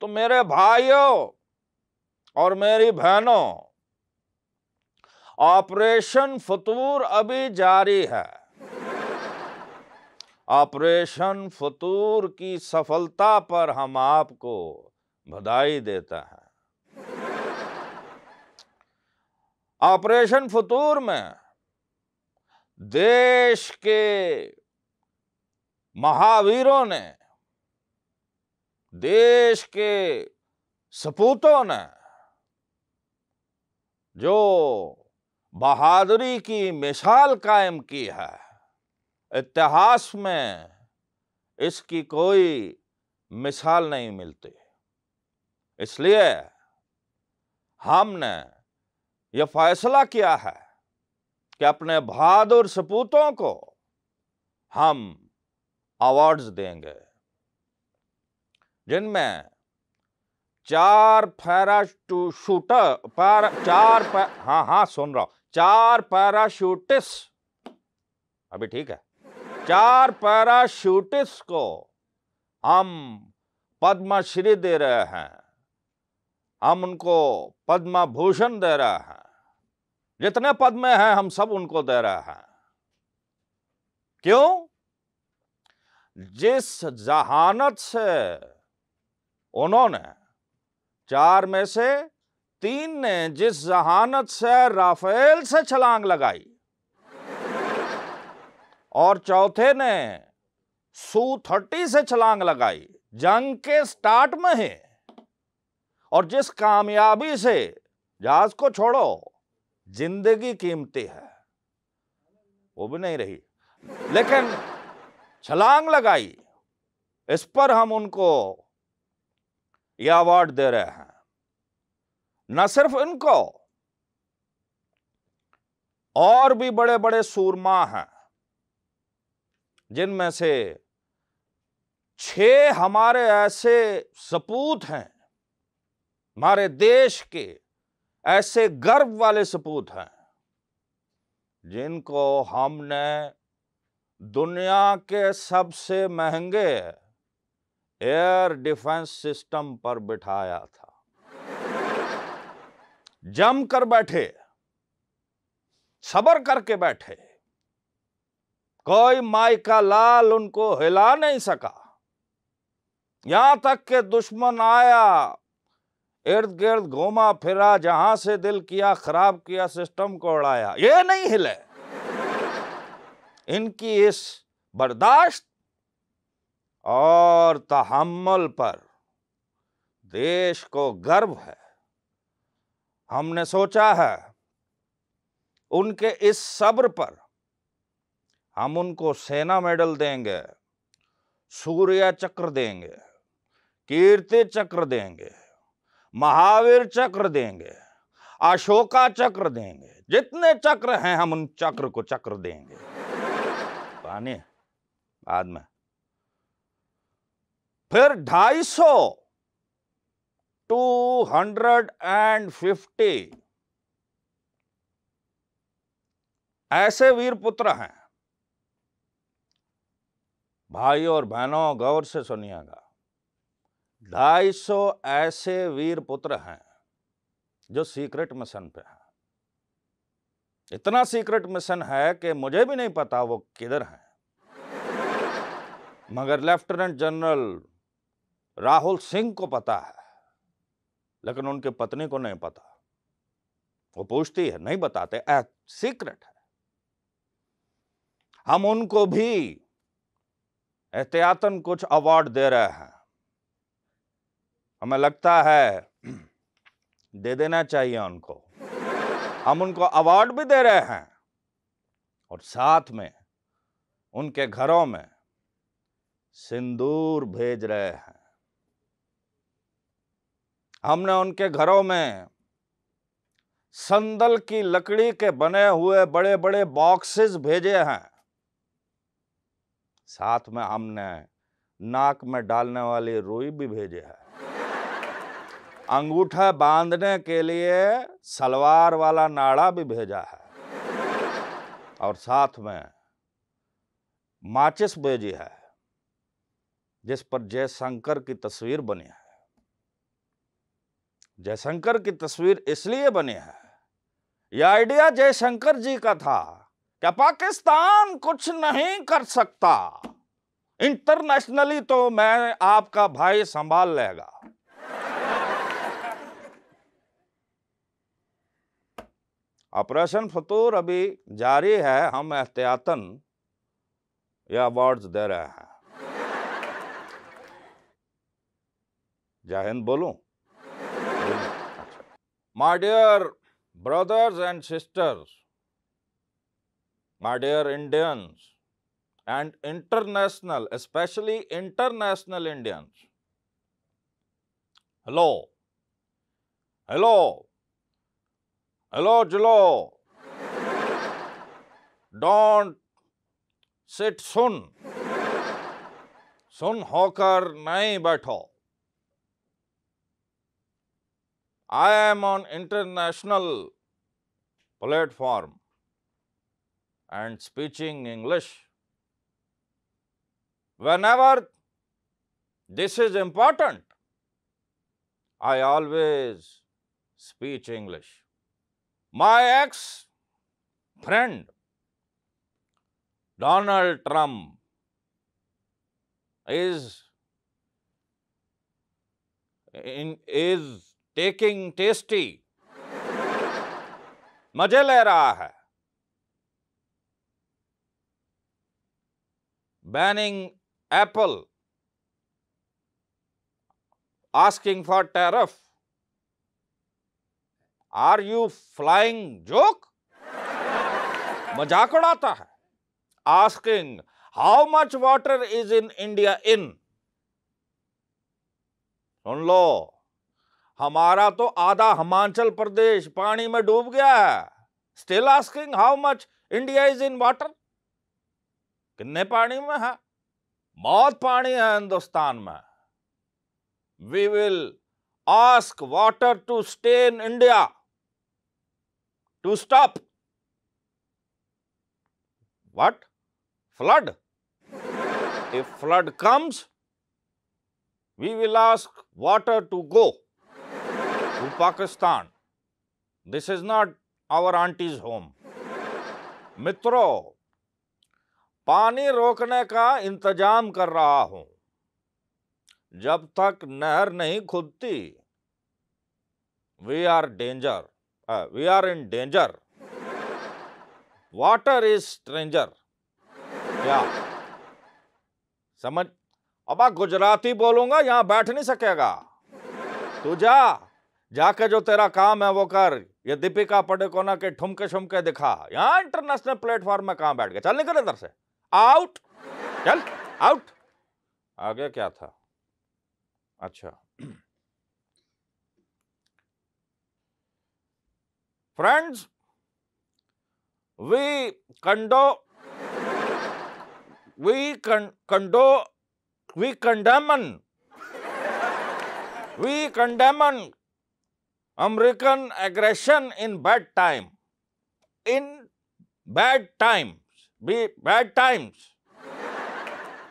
तो मेरे भाइयों और मेरी बहनों, ऑपरेशन फतूर अभी जारी है। ऑपरेशन फतूर की सफलता पर हम आपको बधाई देता है। ऑपरेशन फतूर में देश के महावीरों ने, देश के सपूतों ने जो बहादुरी की मिसाल कायम की है, इतिहास में इसकी कोई मिसाल नहीं मिलती। इसलिए हमने यह फैसला किया है कि अपने बहादुर सपूतों को हम अवार्ड्स देंगे, जिनमें 4 पैराशूटिस्ट, अभी ठीक है, 4 पैराशूटिस्ट को हम पद्मश्री दे रहे हैं, हम उनको पद्म भूषण दे रहे हैं, जितने पद में हैं हम सब उनको दे रहे हैं। क्यों? जिस जहानत से उन्होंने, 4 में से 3 ने जिस जहानत से राफेल से छलांग लगाई और चौथे ने Su-30 से छलांग लगाई जंग के स्टार्ट में ही, और जिस कामयाबी से, जहाज को छोड़ो, जिंदगी कीमती है, वो भी नहीं रही, लेकिन छलांग लगाई, इस पर हम उनको यह अवार्ड दे रहे हैं। न सिर्फ इनको, और भी बड़े बड़े सूरमा हैं, जिनमें से 6 हमारे ऐसे सपूत हैं, हमारे देश के ऐसे गर्व वाले सपूत हैं, जिनको हमने दुनिया के सबसे महंगे एयर डिफेंस सिस्टम पर बिठाया था। जम कर बैठे, सबर करके बैठे, कोई माई का लाल उनको हिला नहीं सका। यहां तक के दुश्मन आया, इर्द गिर्द घूमा फिरा, जहां से दिल किया खराब किया, सिस्टम को उड़ाया, ये नहीं हिले। इनकी इस बर्दाश्त और तहम्मुल पर देश को गर्व है। हमने सोचा है उनके इस सब्र पर हम उनको सेना मेडल देंगे, सूर्य चक्र देंगे, कीर्ति चक्र देंगे, महावीर चक्र देंगे, अशोका चक्र देंगे, जितने चक्र हैं हम उन चक्र को चक्र देंगे। पानी बाद में फिर 250 ऐसे वीर पुत्र हैं। भाइयों और बहनों, गौर से सुनिएगा, 250 ऐसे वीर पुत्र हैं जो सीक्रेट मिशन पे हैं। इतना सीक्रेट मिशन है कि मुझे भी नहीं पता वो किधर हैं, मगर लेफ्टिनेंट जनरल राहुल सिंह को पता है, लेकिन उनकी पत्नी को नहीं पता। वो पूछती है, नहीं बताते, सीक्रेट है। हम उनको भी एहतियातन कुछ अवार्ड दे रहे हैं। हमें लगता है दे देना चाहिए उनको। हम उनको अवार्ड भी दे रहे हैं और साथ में उनके घरों में सिंदूर भेज रहे हैं। हमने उनके घरों में संदल की लकड़ी के बने हुए बड़े बड़े बॉक्सेस भेजे हैं। साथ में हमने नाक में डालने वाली रुई भी भेजे है। अंगूठा बांधने के लिए सलवार वाला नाड़ा भी भेजा है, और साथ में माचिस भेजी है जिस पर जयशंकर की तस्वीर बनी है। जयशंकर की तस्वीर इसलिए बनी है, यह आइडिया जयशंकर जी का था, क्या पाकिस्तान कुछ नहीं कर सकता, इंटरनेशनली तो मैं आपका भाई संभाल लेगा। ऑपरेशन फतूर अभी जारी है, हम एहतियातन यह अवार्ड्स दे रहे हैं। जय हिंद बोलूं? My dear brothers and sisters, my dear Indians and international, especially international Indians. Hello, hello, hello, Jalo. Don't sit सुन होकर नहीं बैठो। I am on international platform and speaking English. Whenever this is important, I always speak English. My ex-friend Donald Trump is taking tasty, मजे ले रहा है, banning Apple, asking for tariff. Are you flying joke? मजाक उड़ाता है। Asking how much water is in India in? सुन लो, हमारा तो आधा हिमाचल प्रदेश पानी में डूब गया है। Still asking how much India is in water? कितने पानी में है? बहुत पानी है हिंदुस्तान में। We will ask water to stay in India, to stop. What? Flood? If flood comes, we will ask water to go to Pakistan. This is not our auntie's home. मित्रों, पानी रोकने का इंतजाम कर रहा हूं। जब तक नहर नहीं खुदती, we are in danger. Water is stranger. क्या समझ? अब आप गुजराती बोलूंगा, यहां बैठ नहीं सकेगा। तू जाके जो तेरा काम है वो कर। ये दीपिका पादुकोण के ठुमके शुमके दिखा। यहां इंटरनेशनल प्लेटफॉर्म में कहां बैठ गए? चल निकल इधर से, आउट, चल आउट। आगे क्या था? अच्छा, friends, we condemn American aggression in bad times.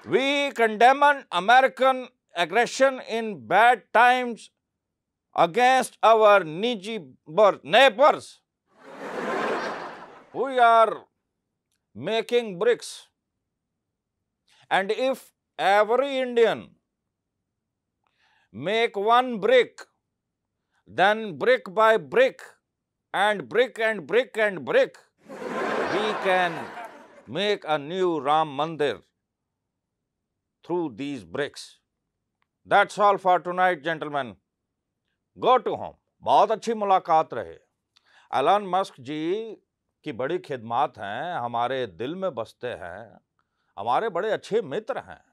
We condemn American aggression in bad times against our neighbors. We are making bricks. And if every Indian make one brick, then brick by brick, and brick and brick and brick, we can make a new Ram Mandir through these bricks. That's all for tonight, gentlemen. Go to home. बहुत अच्छी मुलाकात रहे। Elon Musk जी की बड़ी खिदमत हैं, हमारे दिल में बसते हैं, हमारे बड़े अच्छे मित्र हैं,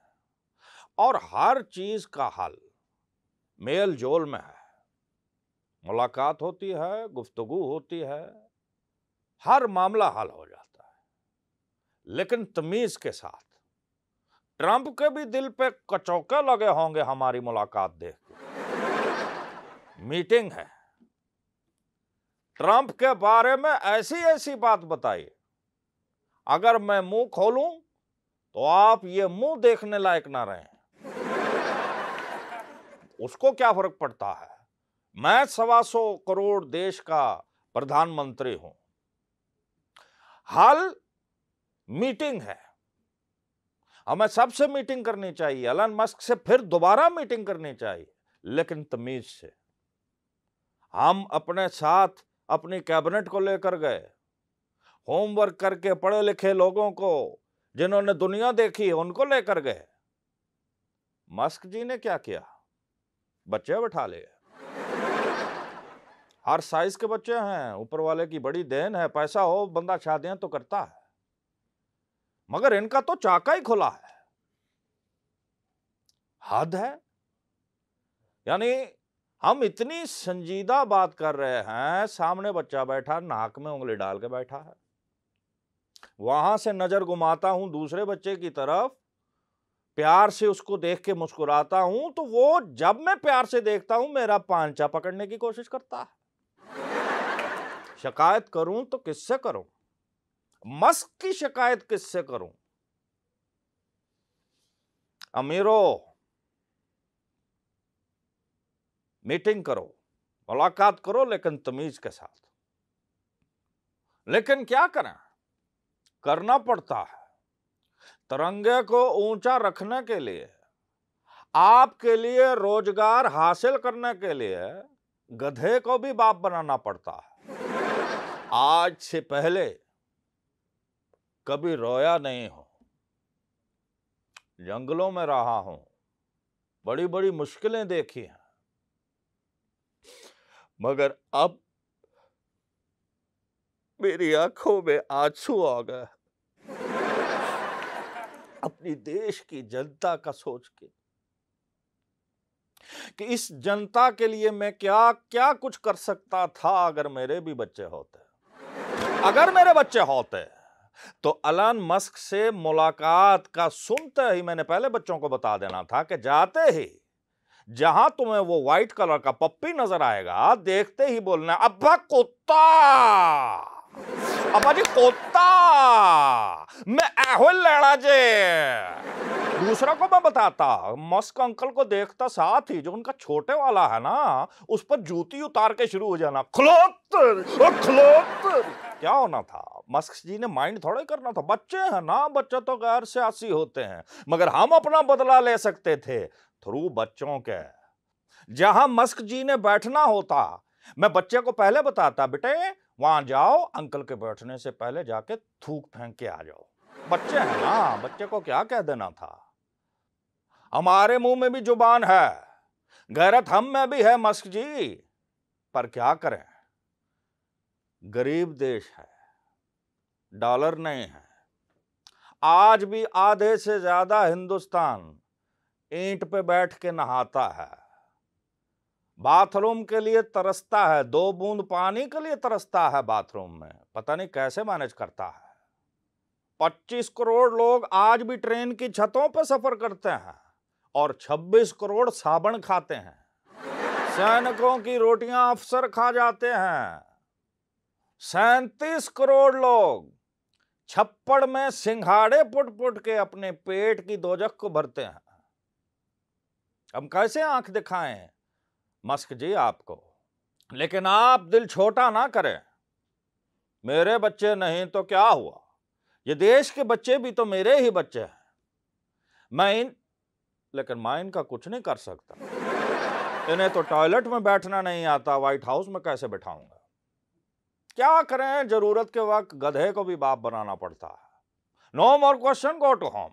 और हर चीज का हल मेल जोल में है। मुलाकात होती है, गुफ्तगू होती है, हर मामला हल हो जाता है, लेकिन तमीज के साथ। ट्रंप के भी दिल पे कचौके लगे होंगे हमारी मुलाकात देख के। मीटिंग है, ट्रंप के बारे में ऐसी ऐसी बात बताइए, अगर मैं मुंह खोलूं तो आप ये मुंह देखने लायक ना रहें। उसको क्या फर्क पड़ता है? मैं 125 करोड़ देश का प्रधानमंत्री हूं। हाल मीटिंग है, हमें सबसे मीटिंग करनी चाहिए, एलन मस्क से फिर दोबारा मीटिंग करनी चाहिए, लेकिन तमीज से। हम अपने साथ अपनी कैबिनेट को लेकर गए, होमवर्क करके पढ़े लिखे लोगों को, जिन्होंने दुनिया देखी है, उनको लेकर गए। मस्क जी ने क्या किया? बच्चे बिठा लिए, हर साइज के बच्चे हैं। ऊपर वाले की बड़ी देन है, पैसा हो बंदा शादियां तो करता है, मगर इनका तो चाका ही खुला है। हद है। यानी हम इतनी संजीदा बात कर रहे हैं, सामने बच्चा बैठा, नाक में उंगली डाल के बैठा है। वहां से नजर घुमाता हूं दूसरे बच्चे की तरफ, प्यार से उसको देख के मुस्कुराता हूं, तो वो जब मैं प्यार से देखता हूं मेरा पांचा पकड़ने की कोशिश करता है। शिकायत करूं तो किससे करूं? मस्क की शिकायत किससे करूं? अमीरों, मीटिंग करो, मुलाकात करो, लेकिन तमीज के साथ। लेकिन क्या करें, करना पड़ता है। तिरंगे को ऊंचा रखने के लिए, आपके लिए रोजगार हासिल करने के लिए गधे को भी बाप बनाना पड़ता है। आज से पहले कभी रोया नहीं हूं, जंगलों में रहा हूं, बड़ी बड़ी मुश्किलें देखी हैं, मगर अब मेरी आंखों में आंसू आ गए अपनी देश की जनता का सोच के, कि इस जनता के लिए मैं क्या क्या कुछ कर सकता था अगर मेरे भी बच्चे होते। अगर मेरे बच्चे होते तो एलन मस्क से मुलाकात का सुनते ही मैंने पहले बच्चों को बता देना था कि जाते ही जहां तुम्हें वो व्हाइट कलर का पप्पी नजर आएगा, देखते ही बोलना, अब्बा कुत्ता, अब्बा जी कुत्ता, मैं एहो लेना जे। दूसरा को मैं बताता, मस्क अंकल को देखता साथ ही जो उनका छोटे वाला है ना, उस पर जूती उतार के शुरू हो जाना, खलोतर खलोतर। क्या होना था? मस्क जी ने माइंड थोड़ा ही करना था, बच्चे हैं ना, बच्चे तो गैर सियासी होते हैं, मगर हम अपना बदला ले सकते थे थ्रू बच्चों के। जहां मस्क जी ने बैठना होता, मैं बच्चे को पहले बताता, बेटे वहां जाओ, अंकल के बैठने से पहले जाके थूक फेंक के आ जाओ। बच्चे हैं ना, बच्चे को क्या कह देना था? हमारे मुंह में भी जुबान है, गैरत हम में भी है मस्क जी, पर क्या करें, गरीब देश है, डॉलर नहीं है। आज भी आधे से ज्यादा हिंदुस्तान ईंट पे बैठ के नहाता है, बाथरूम के लिए तरसता है, 2 बूंद पानी के लिए तरसता है बाथरूम में, पता नहीं कैसे मैनेज करता है। 25 करोड़ लोग आज भी ट्रेन की छतों पर सफर करते हैं और 26 करोड़ साबुन खाते हैं। सैनिकों की रोटियां अफसर खा जाते हैं। 37 करोड़ लोग छप्पड़ में सिंघाड़े पुट पुट के अपने पेट की दोजख को भरते हैं। हम कैसे आंख दिखाएं मस्क जी आपको? लेकिन आप दिल छोटा ना करें। मेरे बच्चे नहीं तो क्या हुआ, ये देश के बच्चे भी तो मेरे ही बच्चे हैं। लेकिन मैं इनका कुछ नहीं कर सकता। इन्हें तो टॉयलेट में बैठना नहीं आता, व्हाइट हाउस में कैसे बैठाऊंगा? क्या करें, जरूरत के वक्त गधे को भी बाप बनाना पड़ता है। No more question, go to home.